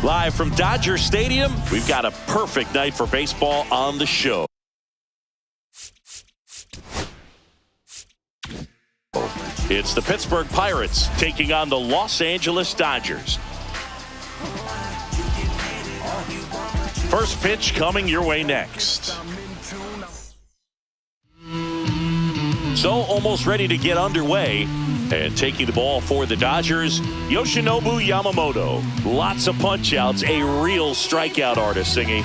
Live from Dodger Stadium, we've got a perfect night for baseball on the show. It's the Pittsburgh Pirates taking on the Los Angeles Dodgers. First pitch coming your way next. So almost ready to get underway. And taking the ball for the Dodgers, Yoshinobu Yamamoto. Lots of punch-outs, a real strikeout artist, Singy.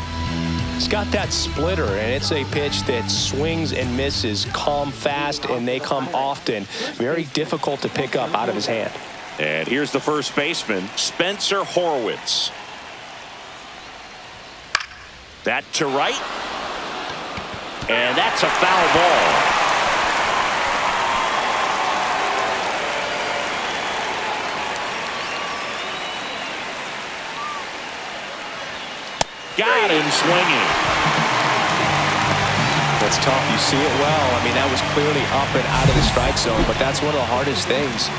He's got that splitter, and it's a pitch that swings and misses, come fast, and they come often. Very difficult to pick up out of his hand. And here's the first baseman, Spencer Horwitz. That to right. And that's a foul ball. Got him swinging. That's tough. You see it well. I mean, that was clearly up and out of the strike zone, but that's one of the hardest things.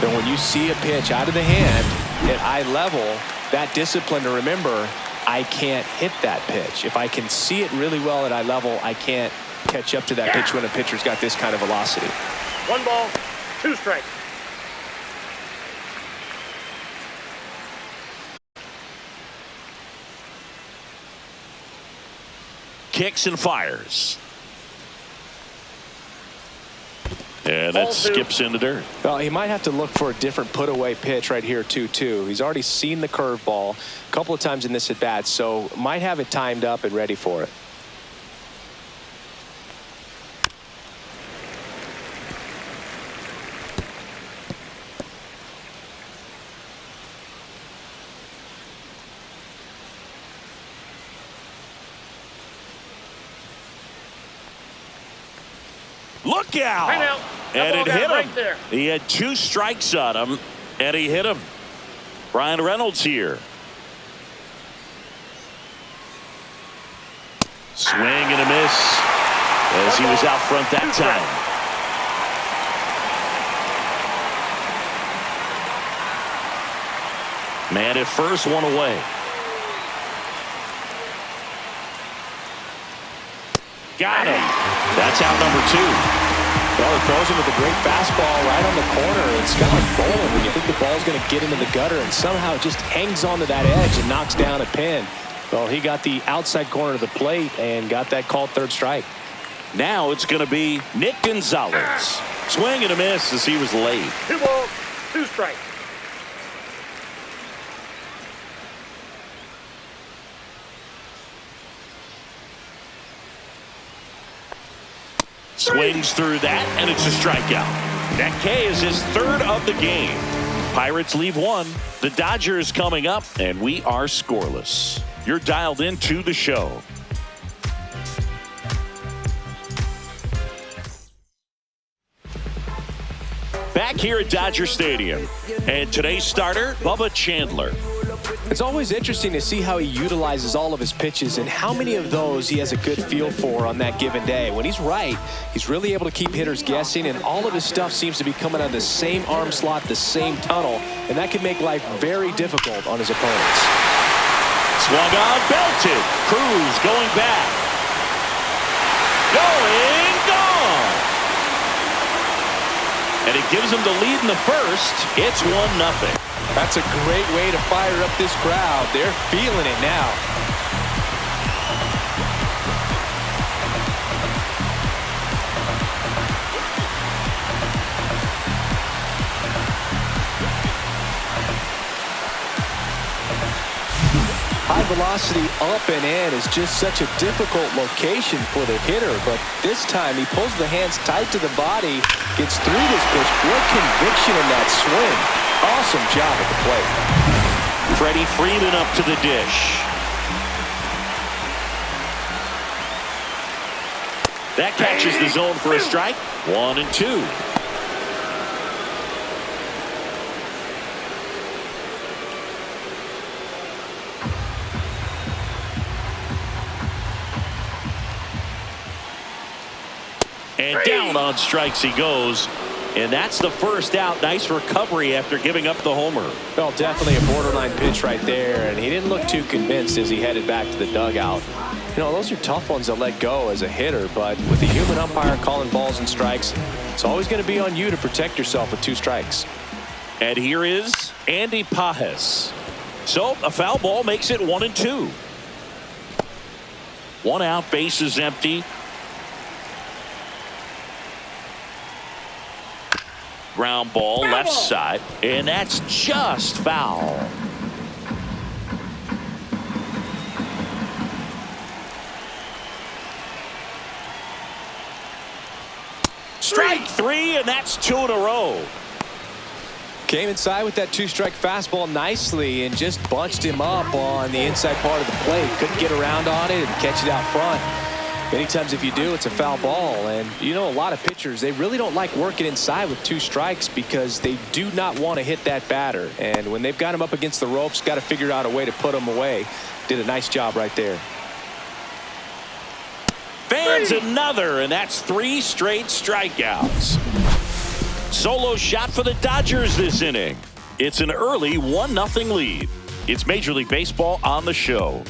That when you see a pitch out of the hand at eye level, that discipline to remember, I can't hit that pitch. If I can see it really well at eye level, I can't catch up to that pitch when a pitcher's got this kind of velocity. 1 ball, 2 strikes. Kicks and fires. And that skips in the dirt. Well, he might have to look for a different put-away pitch right here, 2-2. He's already seen the curveball a couple of times in this at-bat, so might have it timed up and ready for it. Look out! And it hit him. Right there. He had 2 strikes on him, and he hit him. Brian Reynolds here. Swing and a miss as he was out front that time. Man at first, 1 away. Got him. That's out number 2. Well, he throws him with a great fastball right on the corner. It's kind of like bowling when you think the ball's going to get into the gutter, and somehow it just hangs onto that edge and knocks down a pin. Well, he got the outside corner of the plate and got that called 3rd strike. Now it's going to be Nick Gonzalez. Swing and a miss as he was late. 2 balls, 2 strikes. Swings through that, and it's a strikeout. That K is his 3rd of the game. Pirates leave 1. The Dodgers coming up, and we are scoreless. You're dialed into the show. Back here at Dodger Stadium. And today's starter, Bubba Chandler. It's always interesting to see how he utilizes all of his pitches and how many of those he has a good feel for on that given day. When he's right, he's really able to keep hitters guessing, and all of his stuff seems to be coming out of the same arm slot, the same tunnel, and that can make life very difficult on his opponents. Swung on, belted. Cruz going back. Going, gone. And it gives him the lead in the first. It's 1-0. That's a great way to fire up this crowd. They're feeling it now. High velocity up and in is just such a difficult location for the hitter, but this time he pulls the hands tight to the body, gets through this pitch. Great conviction in that swing. Awesome job at the plate. Freddie Freeman up to the dish. That catches the zone for a strike. 1-2. And down on strikes he goes. And that's the first out. Nice recovery after giving up the homer. Well, definitely a borderline pitch right there, and he didn't look too convinced as he headed back to the dugout. You know, those are tough ones to let go as a hitter, but with the human umpire calling balls and strikes, it's always going to be on you to protect yourself with 2 strikes. And here is Andy Pajes. So a foul ball makes it 1-2. 1 out, base is empty. Ground ball left side, and that's just foul. Strike 3, and that's 2 in a row. Came inside with that 2-strike fastball nicely and just bunched him up on the inside part of the plate. Couldn't get around on it and catch it out front. Many times if you do, it's a foul ball. And you know, a lot of pitchers, they really don't like working inside with 2 strikes because they do not want to hit that batter. And when they've got him up against the ropes, got to figure out a way to put him away. Did a nice job right there. Fans another, and that's 3 straight strikeouts. Solo shot for the Dodgers this inning. It's an early 1-0 lead. It's Major League Baseball on the show.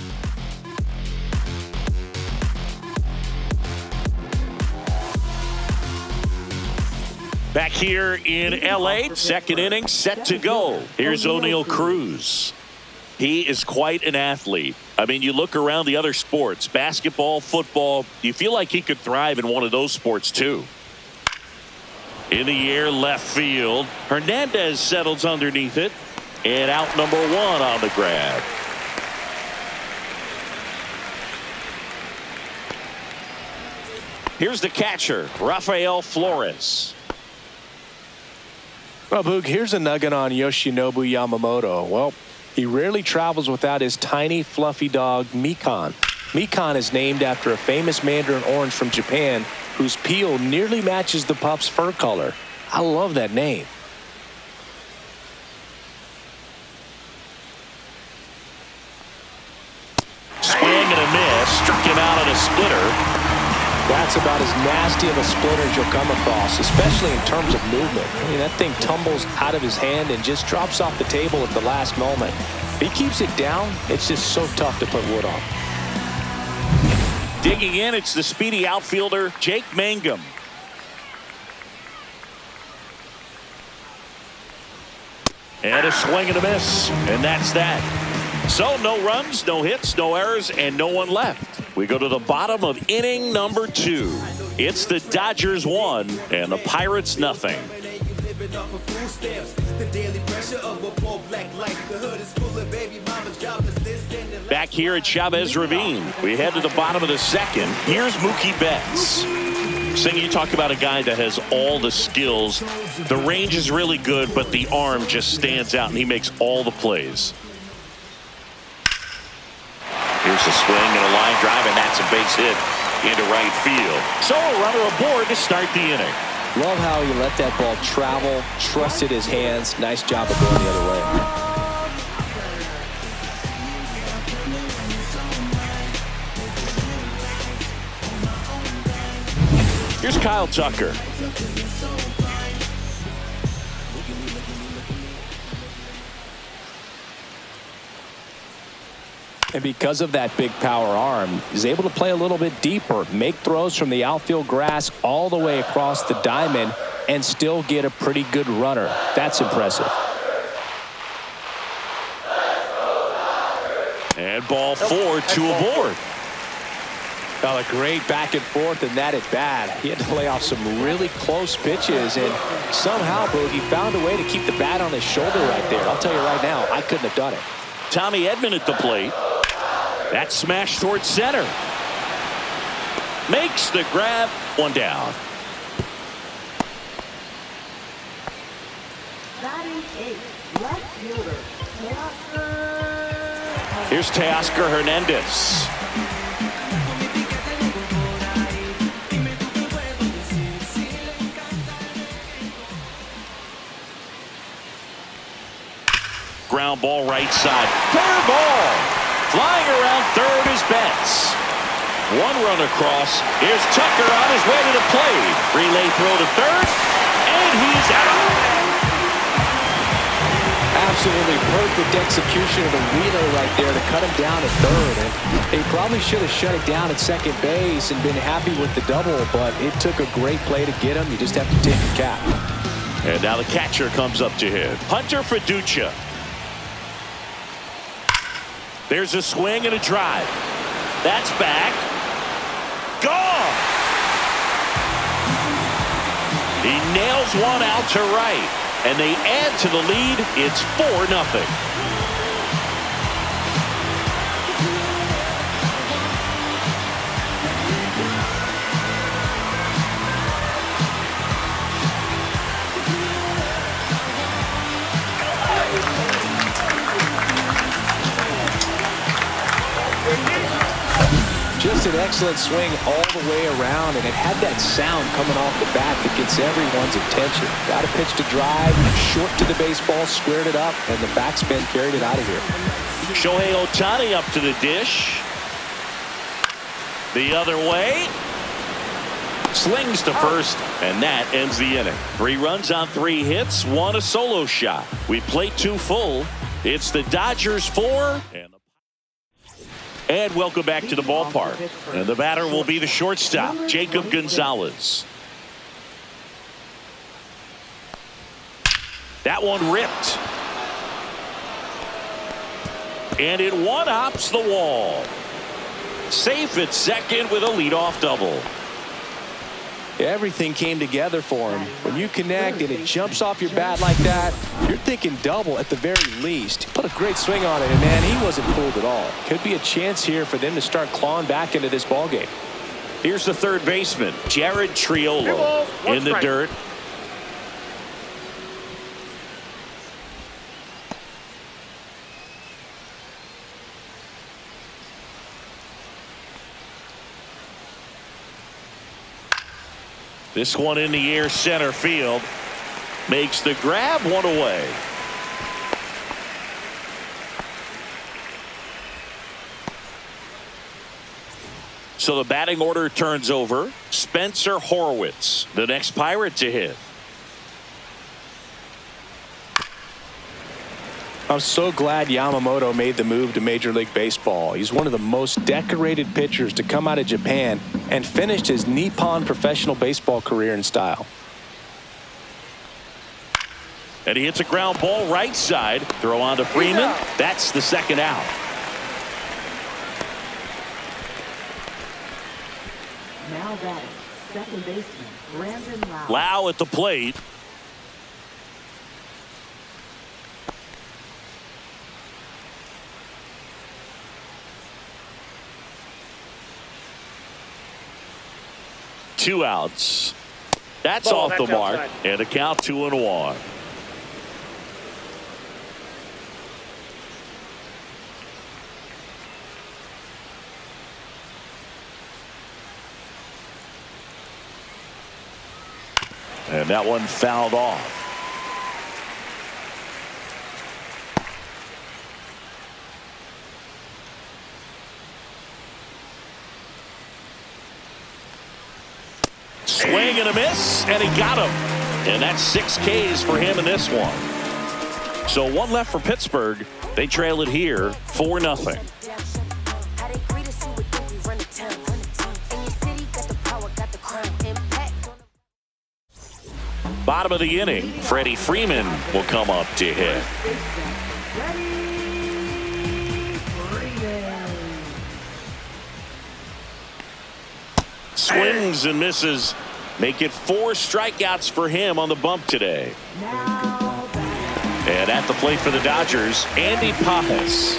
Back here in L.A., second inning set to go. Here's O'Neal Cruz. He is quite an athlete. I mean, you look around the other sports, basketball, football, you feel like he could thrive in one of those sports too. In the air, left field. Hernandez settles underneath it. And out number 1 on the grab. Here's the catcher, Rafael Flores. Well, Boog, here's a nugget on Yoshinobu Yamamoto. Well, he rarely travels without his tiny, fluffy dog, Mikan. Mikan is named after a famous mandarin orange from Japan whose peel nearly matches the pup's fur color. I love that name. Swing and a miss. Struck him out on a splitter. That's about as nasty of a splitter as you'll come across, especially in terms of movement. I mean, that thing tumbles out of his hand and just drops off the table at the last moment. If he keeps it down, it's just so tough to put wood on. Digging in, it's the speedy outfielder, Jake Mangum. And a swing and a miss, and that's that. So no runs, no hits, no errors, and no one left. We go to the bottom of inning number 2. It's the Dodgers 1 and the Pirates nothing. Back here at Chavez Ravine, we head to the bottom of the 2nd. Here's Mookie Betts. Sing, you talk about a guy that has all the skills. The range is really good, but the arm just stands out, and he makes all the plays. Here's a swing and a line drive, and that's a base hit into right field. So a runner aboard to start the inning. Love how he let that ball travel, trusted his hands. Nice job of going the other way. Here's Kyle Tucker. And because of that big power arm, he's able to play a little bit deeper, make throws from the outfield grass all the way across the diamond, and still get a pretty good runner. That's impressive. And ball 4, 2 aboard. Well, a great back and forth in that at bat. He had to lay off some really close pitches, and somehow, Boogie found a way to keep the bat on his shoulder right there. I'll tell you right now, I couldn't have done it. Tommy Edman at the plate. That smash towards center. Makes the grab. 1 down. Here's Teoscar Hernandez. Ground ball right side. Fair ball. Flying around third is Betts. 1 run across. Here's Tucker on his way to the plate. Relay throw to third. And and he's out. Absolutely perfect execution of the wheeler right there to cut him down at third. And he probably should have shut it down at second base and been happy with the double, but it took a great play to get him. You just have to take the cap. And now the catcher comes up to hit. Hunter Fiducia. There's a swing and a drive. That's back. Gone. He nails one out to right. And they add to the lead. It's 4-0. Just an excellent swing all the way around, and it had that sound coming off the bat that gets everyone's attention. Got a pitch to drive, short to the baseball, squared it up, and the backspin carried it out of here. Shohei Ohtani up to the dish. The other way. Slings to first, and that ends the inning. 3 runs on 3 hits, 1 a solo shot. We play 2 full. It's the Dodgers 4. And welcome back to the ballpark. And the batter will be the shortstop, Jacob Gonzalez. That one ripped. And it one-hops the wall. Safe at second with a leadoff double. Everything came together for him. When you connect and it jumps off your bat like that, you're thinking double at the very least. Put a great swing on it, and man, he wasn't fooled at all. Could be a chance here for them to start clawing back into this ballgame. Here's the third baseman, Jared Triolo, in the dirt. This one in the air center field. Makes the grab, 1 away. So the batting order turns over. Spencer Horwitz, the next Pirate to hit. I'm so glad Yamamoto made the move to Major League Baseball. He's one of the most decorated pitchers to come out of Japan and finished his Nippon professional baseball career in style. And he hits a ground ball right side. Throw on to Freeman. That's the second out. Now that second baseman Brandon Lau. Lau at the plate. Two outs. That's off the mark. Outside. And a count 2-1. And that one fouled off. Swing and a miss, and he got him. And that's 6 Ks for him in this one. So 1 left for Pittsburgh. They trail it here 4-0. Bottom of the inning, Freddie Freeman will come up to hit. Swings and misses. Make it 4 strikeouts for him on the bump today. And at the plate for the Dodgers, Andy Pajas.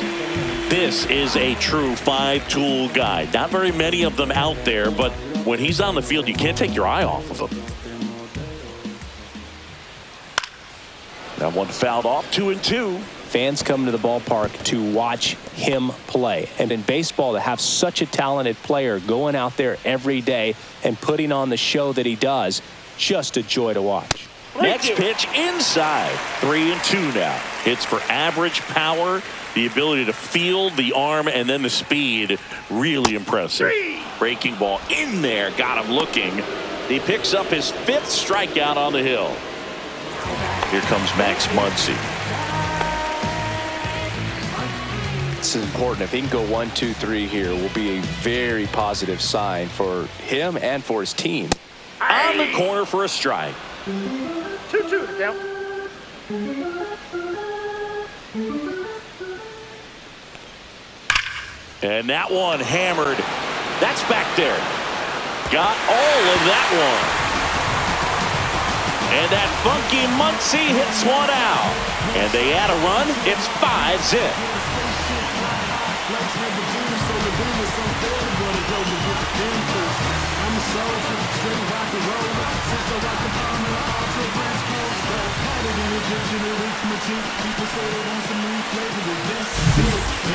This is a true 5-tool guy. Not very many of them out there, but when he's on the field, you can't take your eye off of him. That one fouled off, 2-2. Fans come to the ballpark to watch him play. And in baseball, to have such a talented player going out there every day and putting on the show that he does, just a joy to watch. Next pitch inside. 3-2 now. Hits for average power, the ability to field the arm, and then the speed. Really impressive. Breaking ball in there. Got him looking. He picks up his 5th strikeout on the hill. Here comes Max Muncy. This is important. If he can go 1, 2, 3 here, will be a very positive sign for him and for his team. On the corner for a strike. 2-2 down. And that one hammered. That's back there. Got all of that one. And that funky Muncy hits one out. And they add a run. It's 5-zip.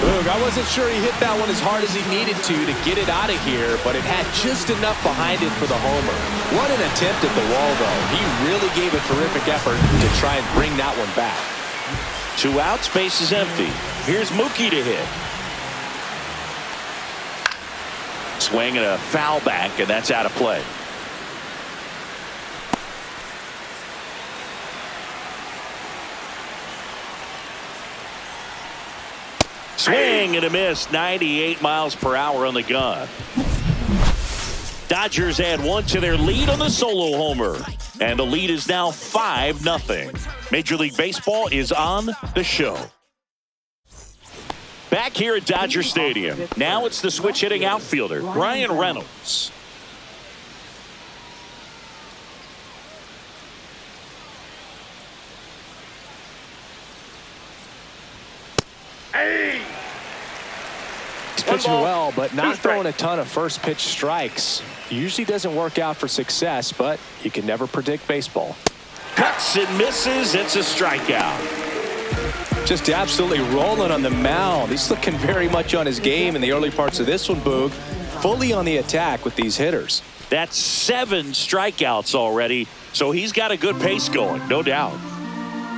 Look, I wasn't sure he hit that one as hard as he needed to get it out of here, but it had just enough behind it for the homer. What an attempt at the wall, though. He really gave a terrific effort to try and bring that one back. 2 outs, base is empty. Here's Mookie to hit. Swing and a foul back, and that's out of play. Swing and a miss. 98 miles per hour on the gun. Dodgers add 1 to their lead on the solo homer. And the lead is now 5-0. Major League Baseball is on the show. Back here at Dodger Stadium. Now it's the switch hitting outfielder, Brian Reynolds. Hey! He's pitching well, but not throwing a ton of first pitch strikes. Usually doesn't work out for success, but you can never predict baseball. Cuts and misses. It's a strikeout. Just absolutely rolling on the mound. He's looking very much on his game in the early parts of this one, Boog. Fully on the attack with these hitters. That's 7 strikeouts already, so he's got a good pace going, no doubt.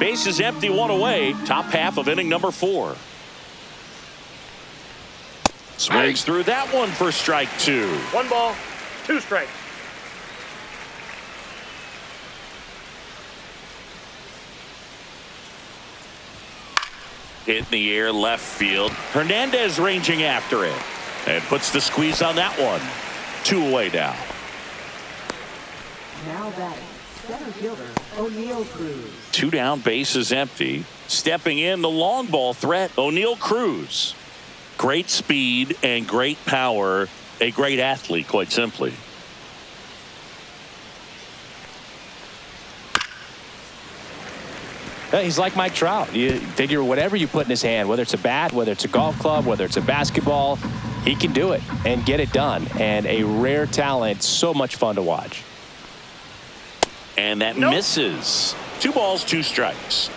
Base is empty, 1 away. Top half of inning number 4. Swings through that one for strike 2. 1 ball, 2 strikes. Hit in the air, left field. Hernandez ranging after it. And puts the squeeze on that one. 2 away now. Now batting, center fielder, O'Neal Cruz. 2 down, base is empty. Stepping in, the long ball threat, O'Neal Cruz. Great speed and great power. A great athlete, quite simply. He's like Mike Trout. You figure whatever you put in his hand, whether it's a bat, whether it's a golf club, whether it's a basketball, he can do it and get it done. And a rare talent, so much fun to watch. And that misses. 2 balls, 2 strikes.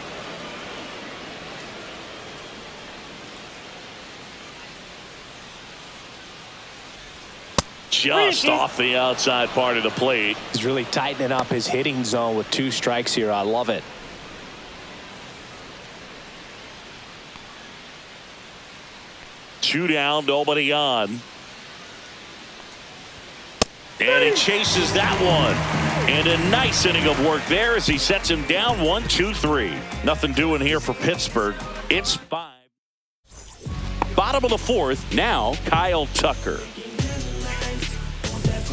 Just off the outside part of the plate. He's really tightening up his hitting zone with 2 strikes here. I love it. Two down, nobody on. And he chases that one. And a nice inning of work there as he sets him down 1, 2, 3. Nothing doing here for Pittsburgh. It's 5. Bottom of the 4th, now Kyle Tucker.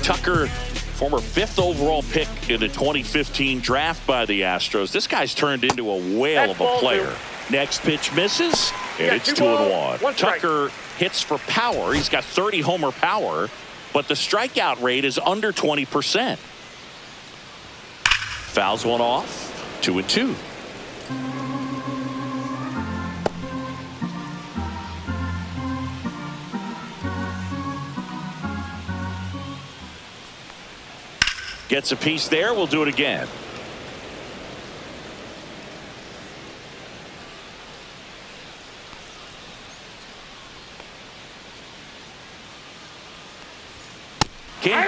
Tucker, former 5th overall pick in the 2015 draft by the Astros. This guy's turned into a whale of a player. Next pitch misses, and it's 2-1. Tucker hits for power. He's got 30 homer power, but the strikeout rate is under 20%. Fouls one off, 2-2. Gets a piece there. We'll do it again.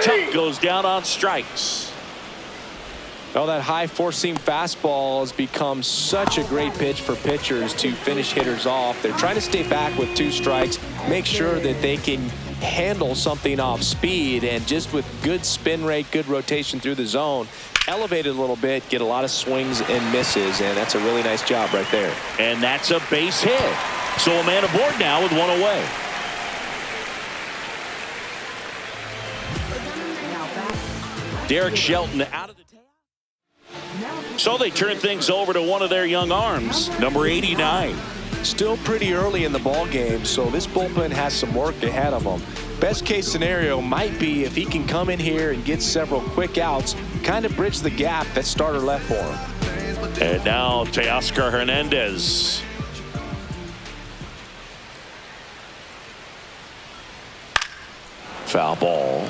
Tuck goes down on strikes. Well, that high four-seam fastball has become such a great pitch for pitchers to finish hitters off. They're trying to stay back with 2 strikes, make sure that they can handle something off speed, and just with good spin rate, good rotation through the zone, elevate it a little bit, get a lot of swings and misses, and that's a really nice job right there. And that's a base hit. So a man aboard now with one away. Derek Shelton out of the tag. So they turn things over to one of their young arms, number 89. Still pretty early in the ball game, so this bullpen has some work ahead of them. Best case scenario might be if he can come in here and get several quick outs, kind of bridge the gap that starter left for him. And now Teoscar Hernandez. Foul ball.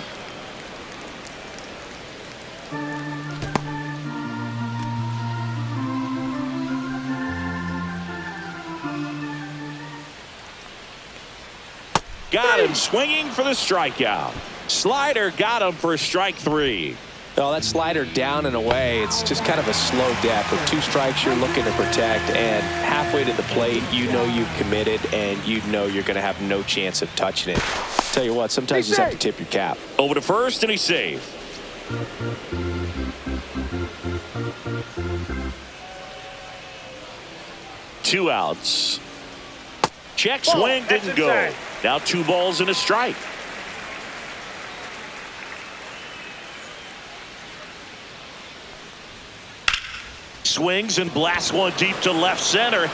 Got him swinging for the strikeout. Slider got him for strike 3. Oh, that slider down and away. It's just kind of a slow death. With 2 strikes you're looking to protect, and halfway to the plate you know you've committed and you know you're going to have no chance of touching it. Tell you what, sometimes you just have to tip your cap. Over to first, and he's safe. Two outs. Check swing, didn't go. Now 2 balls and a strike. Swings and blasts one deep to left center.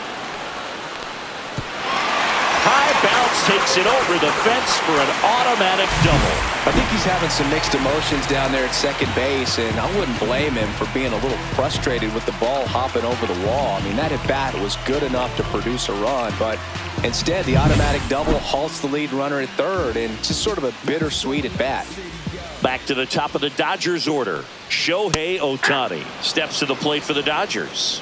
High bounce takes it over the fence for an automatic double. I think he's having some mixed emotions down there at second base, and I wouldn't blame him for being a little frustrated with the ball hopping over the wall. I mean, that at-bat was good enough to produce a run, but instead the automatic double halts the lead runner at third, and just sort of a bittersweet at-bat. Back to the top of the Dodgers order. Shohei Ohtani steps to the plate for the Dodgers.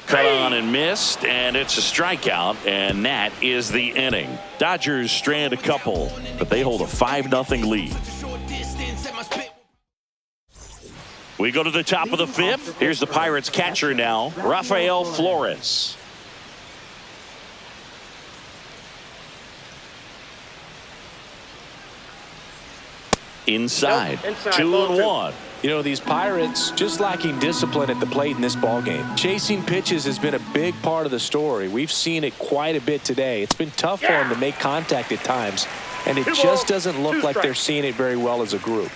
Cut on and missed, and it's a strikeout, and that is the inning. Dodgers strand a couple, but they hold a 5-0 lead. We go to the top of the 5th. Here's the Pirates catcher now, Rafael Flores. Inside, 2-1. You know, these Pirates just lacking discipline at the plate in this ballgame. Chasing pitches has been a big part of the story. We've seen it quite a bit today. It's been tough for them to make contact at times, and it just doesn't look like they're seeing it very well as a group.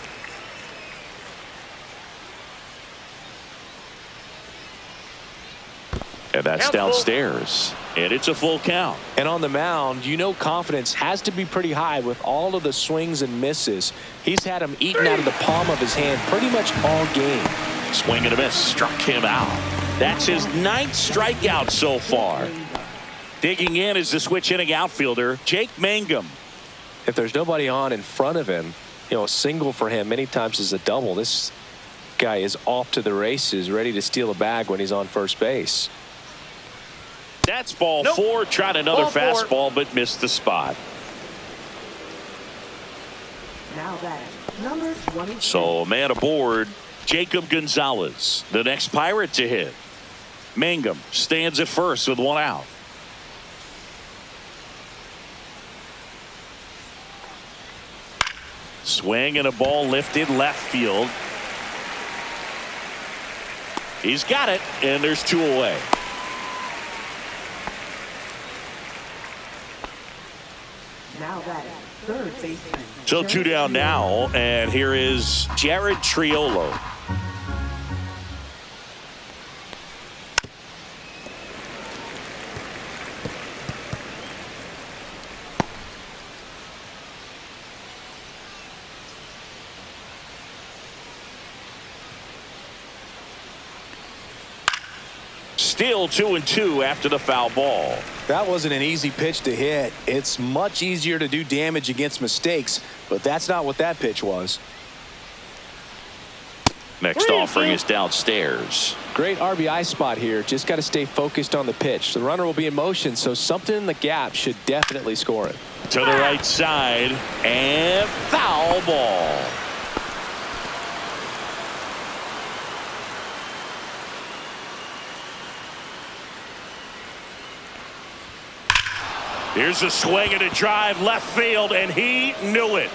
And that's downstairs. And it's a full count. And on the mound, you know confidence has to be pretty high with all of the swings and misses. He's had them eaten out of the palm of his hand pretty much all game. Swing and a miss struck him out. That's his 9th strikeout so far. Digging in is the switch hitting outfielder, Jake Mangum. If there's nobody on in front of him, you know, a single for him many times is a double. This guy is off to the races, ready to steal a bag when he's on first base. That's ball 4. Tried another fastball, but missed the spot. Now that number 22. So man aboard, Jacob Gonzalez, the next Pirate to hit. Mangum stands at first with 1 out. Swing and a ball lifted left field. He's got it, and there's 2 away. Now that third baseman. So 2 down now, and here is Jared Triolo. Still 2-2 after the foul ball. That wasn't an easy pitch to hit. It's much easier to do damage against mistakes, but that's not what that pitch was. Next offering is downstairs. Great RBI spot here. Just got to stay focused on the pitch. The runner will be in motion, so something in the gap should definitely score it. To the right side, and foul ball. Here's a swing and a drive left field, and he knew it.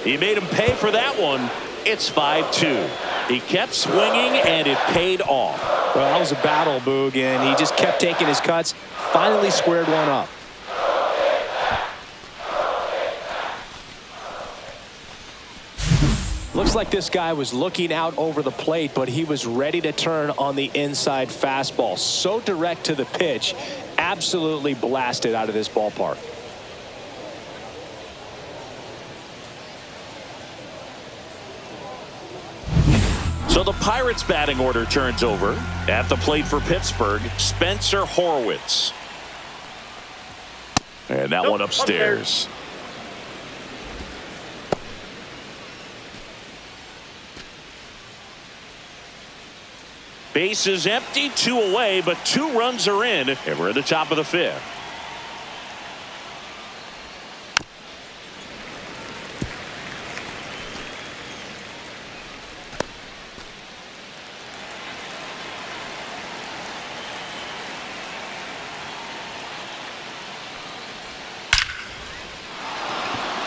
He made him pay for that one. It's 5-2. He kept swinging, and it paid off. Well, that was a battle, Boog, and he just kept taking his cuts. Finally squared one up. Looks like this guy was looking out over the plate, but he was ready to turn on the inside fastball. So direct to the pitch, absolutely blasted out of this ballpark. So the Pirates batting order turns over. At the plate for Pittsburgh, Spencer Horwitz. And that one upstairs. Base is empty, 2 away, but 2 runs are in, and we're at the top of the 5th.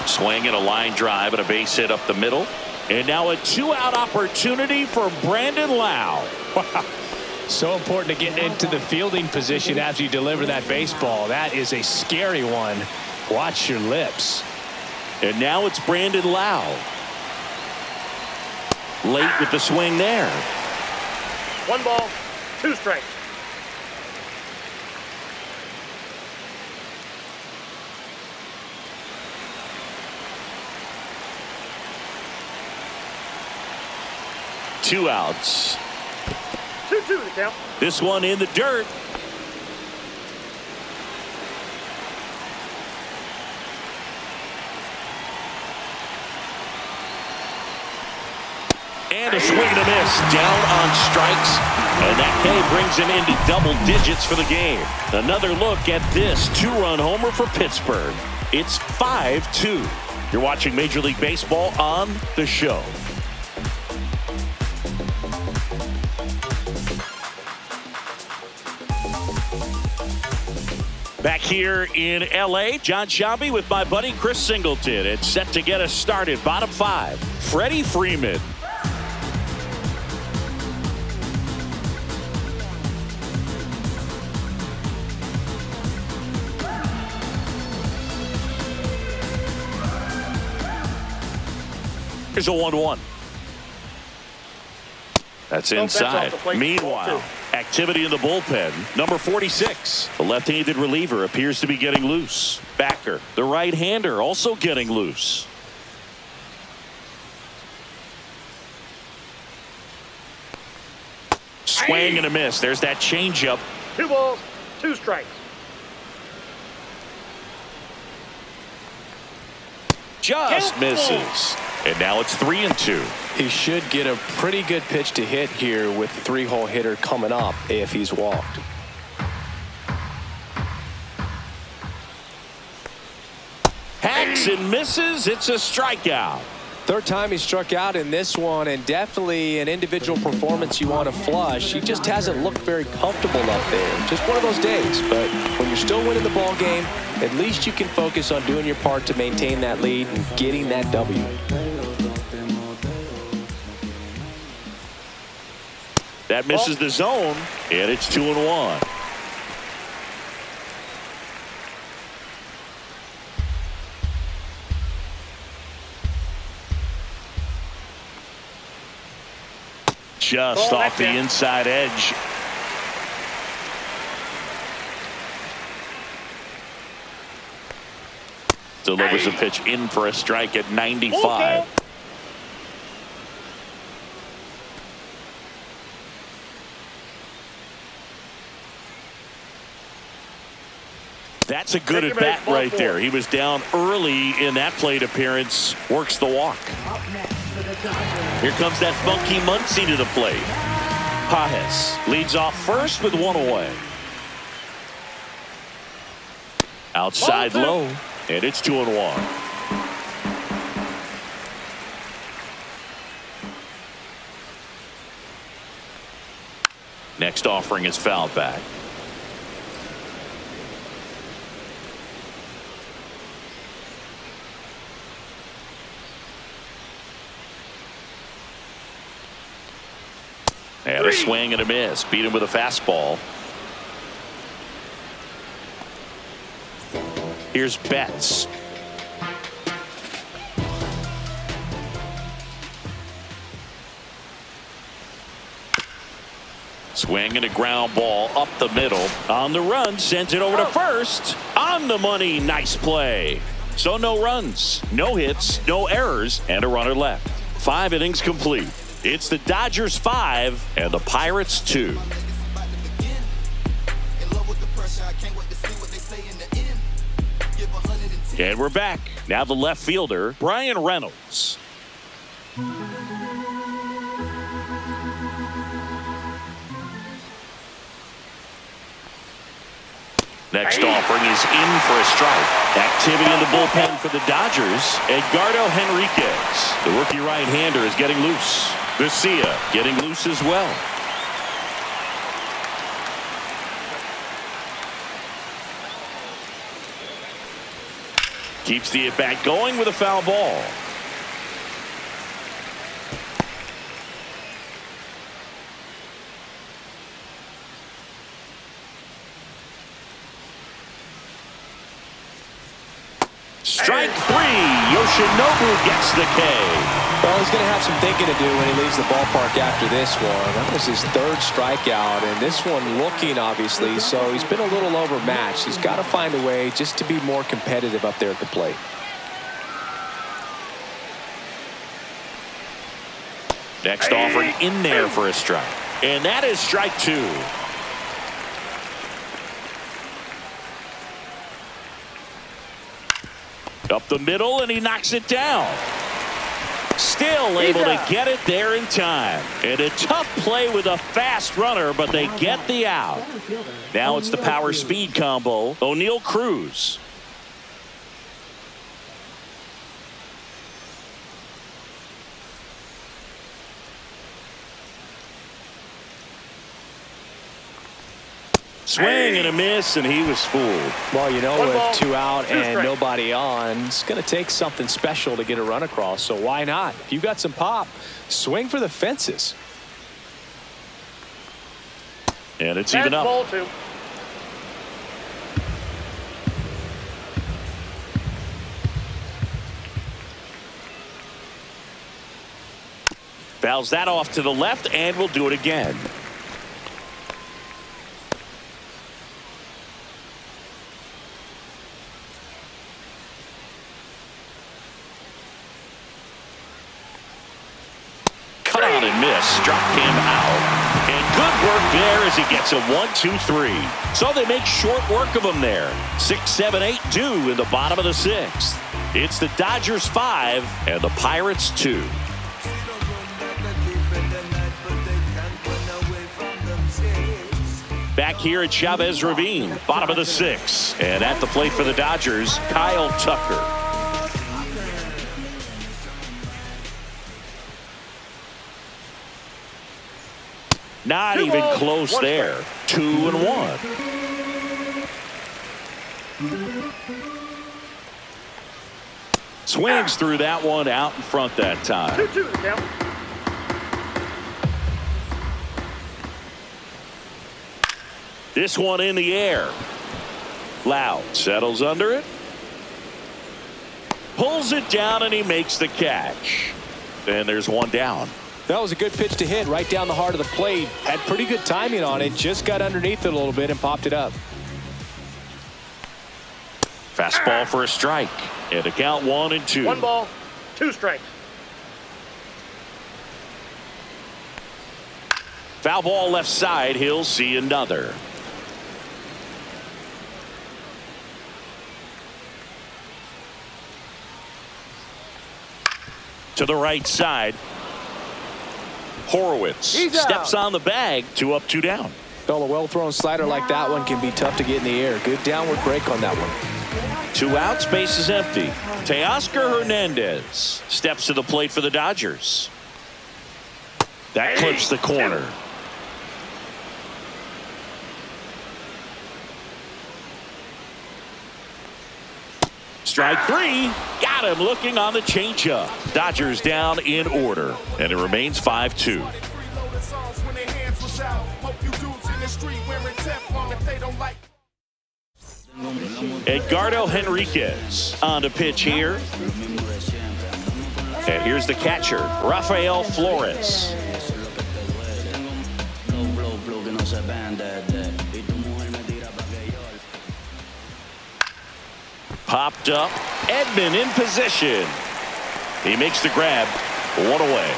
Swing and a line drive and a base hit up the middle. And now a 2-out opportunity for Brandon Lau. Wow. So important to get into the fielding position after you deliver that baseball. That is a scary one. Watch your lips. And now it's Brandon Lau. Late with the swing there. 1 ball, 2 strikes. Two outs. 2-2 the count. This one in the dirt. And a swing and a miss. Down on strikes. And that K brings him into double digits for the game. Another look at this 2-run homer for Pittsburgh. It's 5-2. You're watching Major League Baseball on The Show. Back here in L.A., John Sciambi with my buddy Chris Singleton. It's set to get us started. Bottom 5, Freddie Freeman. Here's a 1-1. That's inside. Meanwhile, activity in the bullpen. Number 46, the left-handed reliever, appears to be getting loose. Backer, the right-hander, also getting loose. Swing and a miss. There's that changeup. 2 balls, 2 strikes. Just misses. And now it's 3-2. He should get a pretty good pitch to hit here with the 3-hole hitter coming up if he's walked. Hacks and misses. It's a strikeout. Third time he struck out in this one, and definitely an individual performance you want to flush. He just hasn't looked very comfortable up there. Just one of those days. But when you're still winning the ball game, at least you can focus on doing your part to maintain that lead and getting that W. That misses the zone, and it's 2-1. Just off the inside edge. Delivers a pitch in for a strike at 95. That's a good at bat right there. He was down early in that plate appearance. Works the walk. Here comes that funky Muncie to the plate. Pages leads off first with one away. Outside low, and it's 2-1. Next offering is fouled back. And a swing and a miss. Beat him with a fastball. Here's Betts. Swing and a ground ball up the middle. On the run, sends it over to first. On the money, nice play. So no runs, no hits, no errors, and a runner left. 5 innings complete. It's the Dodgers 5 and the Pirates 2. And we're back. Now the left fielder, Brian Reynolds. Next offering is in for a strike. Activity in the bullpen for the Dodgers. Edgardo Henriquez. The rookie right-hander is getting loose. Garcia getting loose as well. Keeps the at-bat going with a foul ball. Strike 3. Yoshinobu gets the K. Well, he's going to have some thinking to do when he leaves the ballpark after this one. That was his 3rd strikeout, and this one looking, obviously, so he's been a little overmatched. He's got to find a way just to be more competitive up there at the plate. Next offering in there for a strike. And that is strike 2. Up the middle, and he knocks it down. Still able to get it there in time. And a tough play with a fast runner, but they get the out. Now it's the power speed combo. O'Neal Cruz. Swing and a miss, and he was fooled. Well, you know, with 2 out and nobody on, it's going to take something special to get a run across. So why not? If you've got some pop, swing for the fences. And it's even up. Ball 2. Fouls that off to the left, and we'll do it again. And miss, struck him out. And good work there as he gets a 1-2-3. So they make short work of him there. 6, 7, 8 due in the bottom of the 6th. It's the Dodgers 5 and the Pirates 2. Back here at Chavez Ravine, bottom of the 6th. And at the plate for the Dodgers, Kyle Tucker. Not even close there. 2-1. Swings through that one out in front that time. 2-2 the count. This one in the air. Loud settles under it. Pulls it down, and he makes the catch. And there's one down. That was a good pitch to hit right down the heart of the plate. Had pretty good timing on it. Just got underneath it a little bit and popped it up. Fastball for a strike. And a count 1-2. 1 ball, 2 strikes. Foul ball left side. He'll see another. To the right side. Horowitz He's steps out. on the bag. 2 up, 2 down. Well, a well-thrown slider like that one can be tough to get in the air. Good downward break on that one. 2 outs, base is empty. Teoscar Hernandez steps to the plate for the Dodgers. That clips the corner. Strike 3. Got him looking on the changeup. Dodgers down in order, and it remains 5-2. Edgardo Henriquez on to pitch here. And here's the catcher, Rafael Flores. Popped up. Edman in position. He makes the grab. 1 away.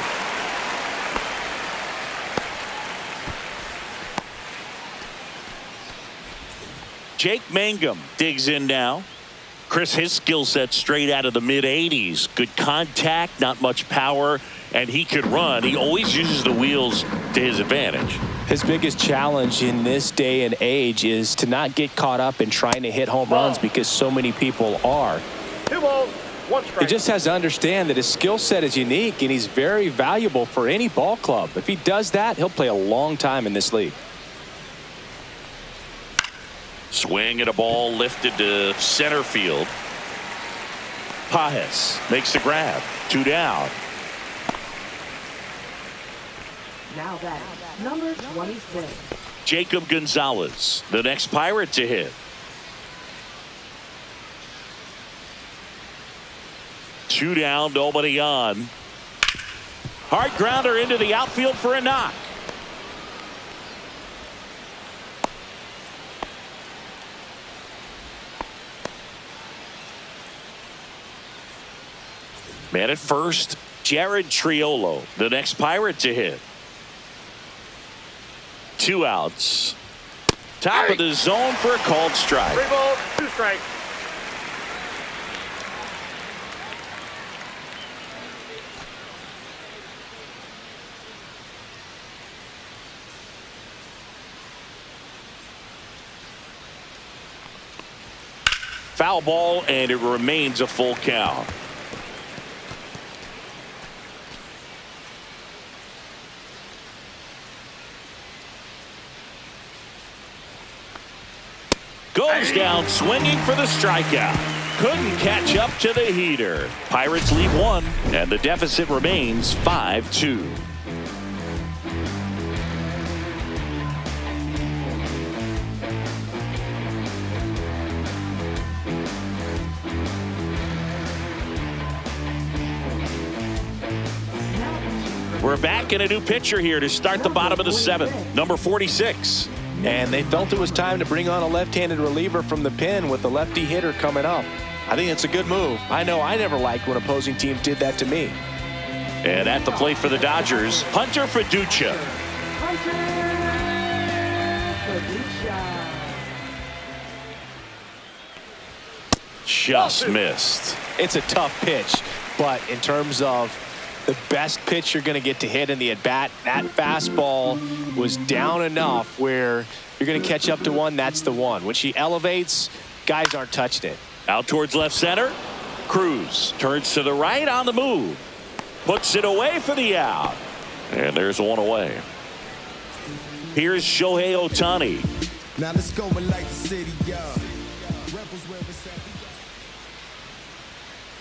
Jake Mangum digs in now. Chris, his skill set straight out of the mid-80s. Good contact, not much power, and he could run. He always uses the wheels to his advantage. His biggest challenge in this day and age is to not get caught up in trying to hit home runs because so many people are. 2 balls, 1 strike. He just has to understand that his skill set is unique and he's very valuable for any ball club. If he does that, he'll play a long time in this league. Swing at a ball lifted to center field. Pajes makes the grab. 2 down. Now that number 26. Jacob Gonzalez, the next Pirate to hit. 2 down, nobody on. Hard grounder into the outfield for a knock. Man at first, Jared Triolo, the next Pirate to hit. 2 outs. Top of the zone for a called strike. 3 balls, 2 strikes. Foul ball, and it remains a full count. Goes down swinging for the strikeout. Couldn't catch up to the heater. Pirates lead 1, and the deficit remains 5-2. We're back in a new pitcher here to start the bottom of the 7th. Number 46. And they felt it was time to bring on a left-handed reliever from the pen with the lefty hitter coming up. I think it's a good move. I know I never liked when opposing teams did that to me. And at the plate for the Dodgers, Hunter Fiducia. Just missed. It's a tough pitch, but in terms of the best pitch you're going to get to hit in the at-bat, that fastball was down enough where you're going to catch up to one. That's the one. When she elevates, guys aren't touching it. Out towards left center. Cruz turns to the right on the move. Puts it away for the out. And there's 1 away. Here's Shohei Ohtani. Now let's go and like the city, Rebels where it's at.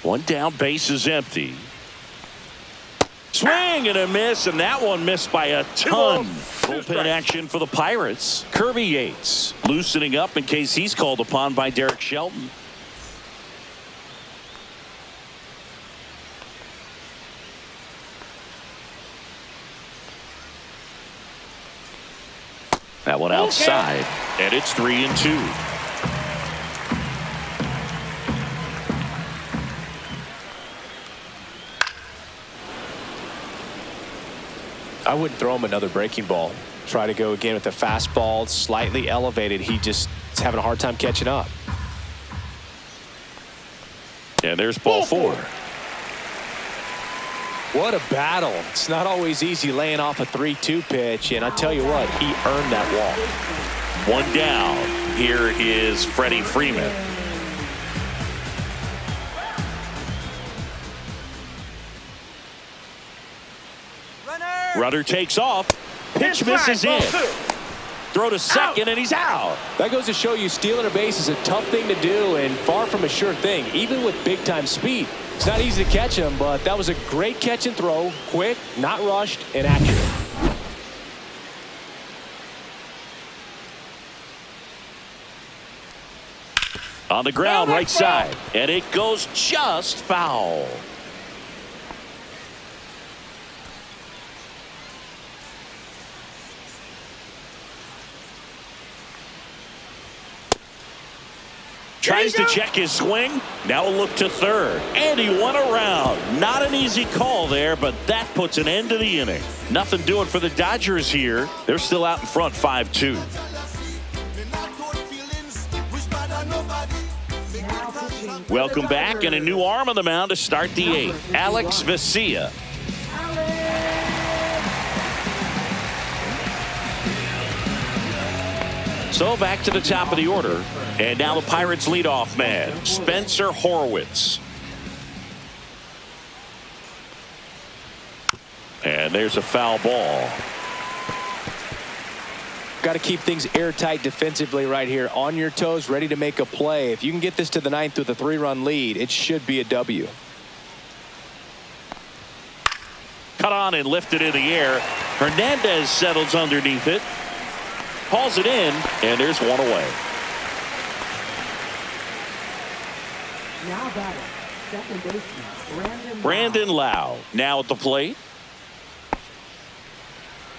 1 down, base is empty. Swing and a miss, and that one missed by a ton. Bullpen action for the Pirates. Kirby Yates loosening up in case he's called upon by Derek Shelton. That one outside, and it's 3-2. I wouldn't throw him another breaking ball. Try to go again with the fastball, slightly elevated. He just is having a hard time catching up. And there's ball 4. What a battle. It's not always easy laying off a 3-2 pitch, and I tell you what, he earned that walk. One down. Here is Freddie Freeman. Runner takes off. Pitch misses in. Throw to second, and he's out. That goes to show you stealing a base is a tough thing to do and far from a sure thing, even with big-time speed. It's not easy to catch him, but that was a great catch and throw. Quick, not rushed, and accurate. On the ground, right side, and it goes just foul. Tries to check his swing. Now a look to third. And he won around. Not an easy call there, but that puts an end to the inning. Nothing doing for the Dodgers here. They're still out in front 5-2. Welcome back, and a new arm on the mound to start the eighth. Alex Vesia. So back to the top of the order. And now the Pirates leadoff man, Spencer Horwitz. And there's a foul ball. Got to keep things airtight defensively right here. On your toes, ready to make a play. If you can get this to the ninth with a 3-run lead, it should be a W. Cut on and lifted in the air. Hernandez settles underneath it. Hauls it in, and there's one away. Now batting, second baseman, Brandon Lau now at the plate.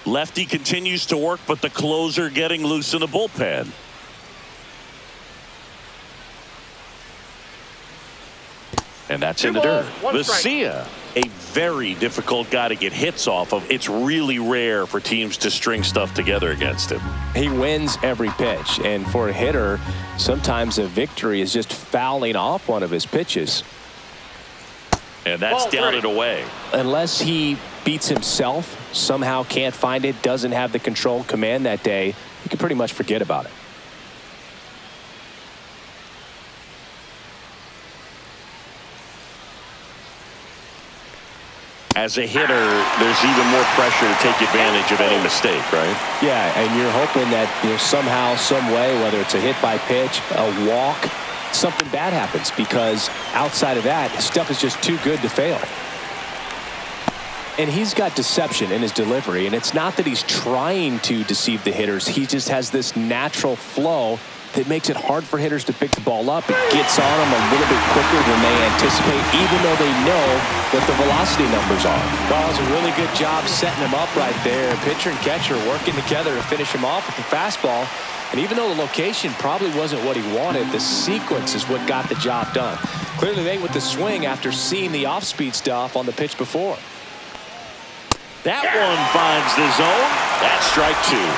Lefty continues to work, but the closer getting loose in the bullpen. And that's in the dirt. Vesia, a very difficult guy to get hits off of. It's really rare for teams to string stuff together against him. He wins every pitch, and for a hitter, sometimes a victory is just fouling off one of his pitches. And that's down and away. Unless he beats himself, somehow can't find it, doesn't have the control command that day, you can pretty much forget about it. As a hitter, there's even more pressure to take advantage of any mistake, right? Yeah, and you're hoping that somehow, some way, whether it's a hit by pitch, a walk, something bad happens, because outside of that, stuff is just too good to fail. And he's got deception in his delivery, and it's not that he's trying to deceive the hitters. He just has this natural flow that makes it hard for hitters to pick the ball up. It gets on them a little bit quicker than they anticipate, even though they know what the velocity numbers are. Well, it was a really good job setting him up right there. Pitcher and catcher working together to finish him off with the fastball. And even though the location probably wasn't what he wanted, the sequence is what got the job done. Clearly late with the swing after seeing the off-speed stuff on the pitch before. That one finds the zone. That's strike two.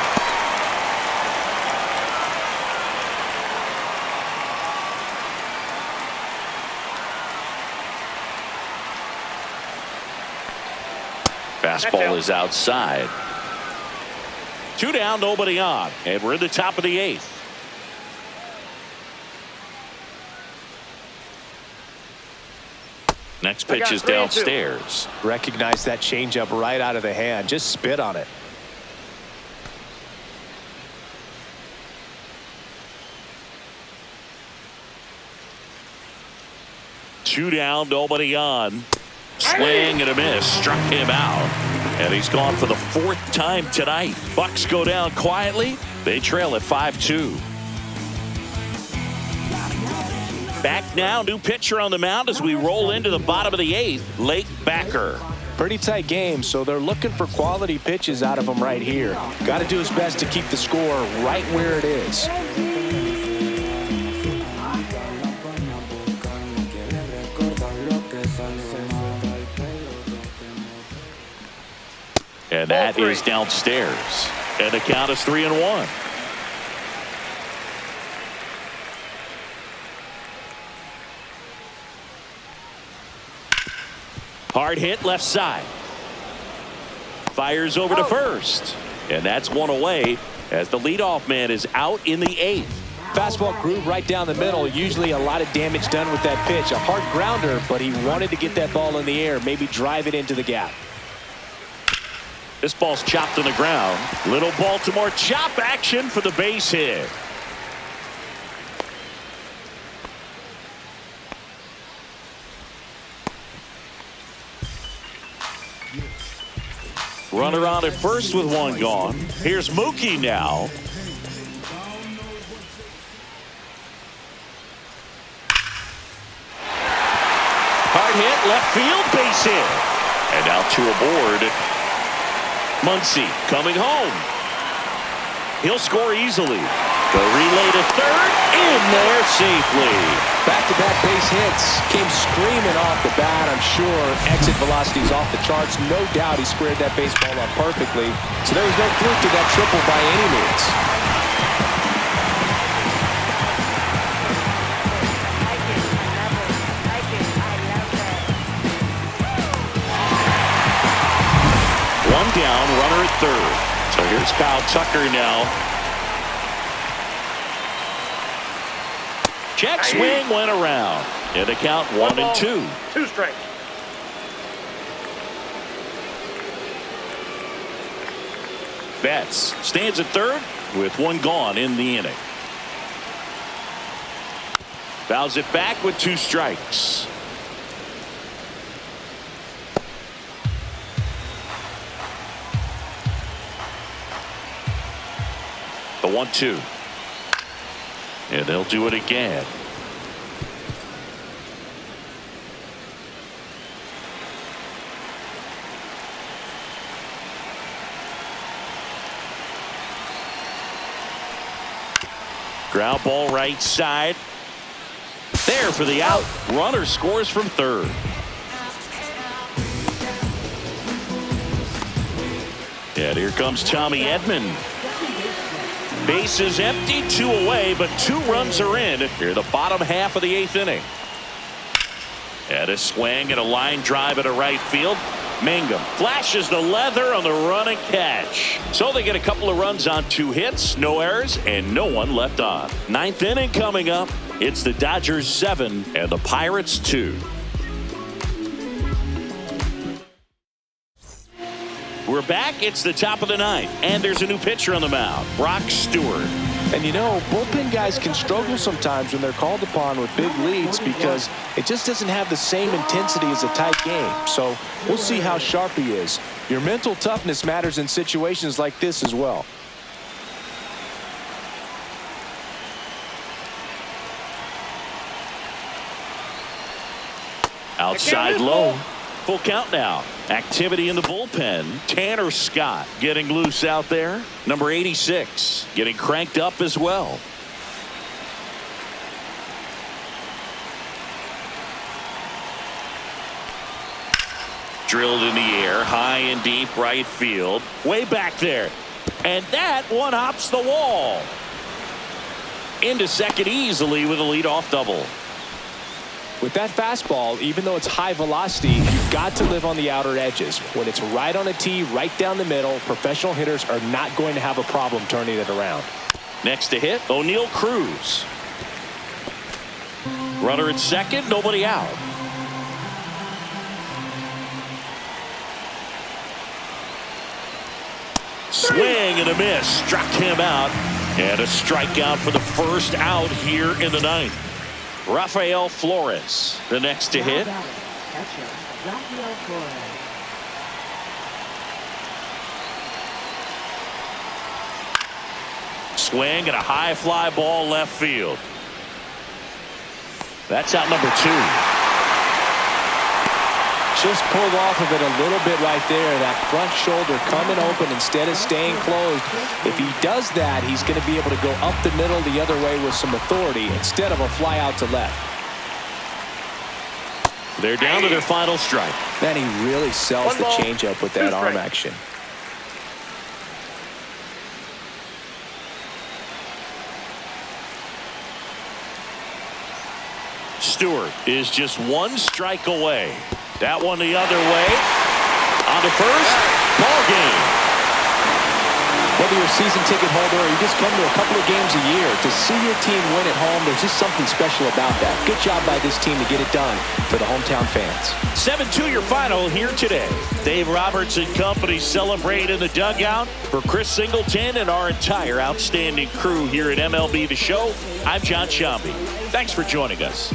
Fastball is outside. 2 down, nobody on, and we're in the top of the 8th. Next pitch is downstairs. Recognize that changeup right out of the hand. Just spit on it. Two down, nobody on. Swing and a miss, struck him out, and he's gone for the 4th time tonight. Bucks go down quietly. They trail at 5-2. Back now, new pitcher on the mound as we roll into the bottom of the 8th, Lake Backer. Pretty tight game, so they're looking for quality pitches out of him right here. Got to do his best to keep the score right where it is. And that is downstairs. And the count is 3-1. Hard hit left side. Fires over to first. And that's one away as the leadoff man is out in the 8th. Fastball groove right down the middle. Usually a lot of damage done with that pitch. A hard grounder, but he wanted to get that ball in the air, maybe drive it into the gap. This ball's chopped on the ground. Little Baltimore chop action for the base hit. Runner on at first with one gone. Here's Mookie now. Hard hit, left field, base hit. And now two aboard. Muncy coming home. He'll score easily. The relay to third, in there safely. Back-to-back base hits came screaming off the bat. I'm sure exit velocity's off the charts. No doubt he squared that baseball up perfectly. So there was no fluke to that triple by any means. One down, runner at third. So here's Kyle Tucker now. Check swing went around. And the count 1-2. 2 strikes. Betts stands at third with one gone in the inning. Fouls it back with 2 strikes. The 1-2. And they'll do it again. Ground ball right side. There for the out. Runner scores from third. And here comes Tommy Edman. Base is empty, 2 away, but 2 runs are in here the bottom half of the 8th inning. And a swing and a line drive into right field. Mangum flashes the leather on the run and catch. So they get a couple of runs on 2 hits, no errors, and no one left on. 9th inning coming up. It's the Dodgers 7 and the Pirates 2. We're back. It's the top of the 9th, and there's a new pitcher on the mound, Brock Stewart. And you know, bullpen guys can struggle sometimes when they're called upon with big leads because it just doesn't have the same intensity as a tight game. So we'll see how sharp he is. Your mental toughness matters in situations like this as well. Outside low. Full count now. Activity in the bullpen. Tanner Scott getting loose out there. Number 86 getting cranked up as well. Drilled in the air, high and deep right field. Way back there. And that one hops the wall. Into second easily with a leadoff double. With that fastball, even though it's high velocity, you've got to live on the outer edges. When it's right on a tee, right down the middle, professional hitters are not going to have a problem turning it around. Next to hit, O'Neal Cruz. Runner at second, nobody out. Swing and a miss. Struck him out. And a strikeout for the first out here in the 9th. Rafael Flores, the next to hit. Swing and a high fly ball left field. That's out number 2. Just pulled off of it a little bit right there. That front shoulder coming open instead of staying closed. If he does that, he's going to be able to go up the middle the other way with some authority instead of a fly out to left. They're down to their final strike. Man, he really sells the changeup with that arm action. Stewart is just 1 strike away. That one the other way. On to first. Ball game. Whether you're a season ticket holder or you just come to a couple of games a year, to see your team win at home, there's just something special about that. Good job by this team to get it done for the hometown fans. 7-2 your final here today. Dave Roberts and company celebrate in the dugout. For Chris Singleton and our entire outstanding crew here at MLB The Show, I'm John Shambi. Thanks for joining us.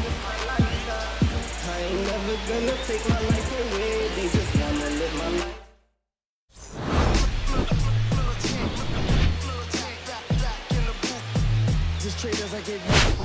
Traders, I get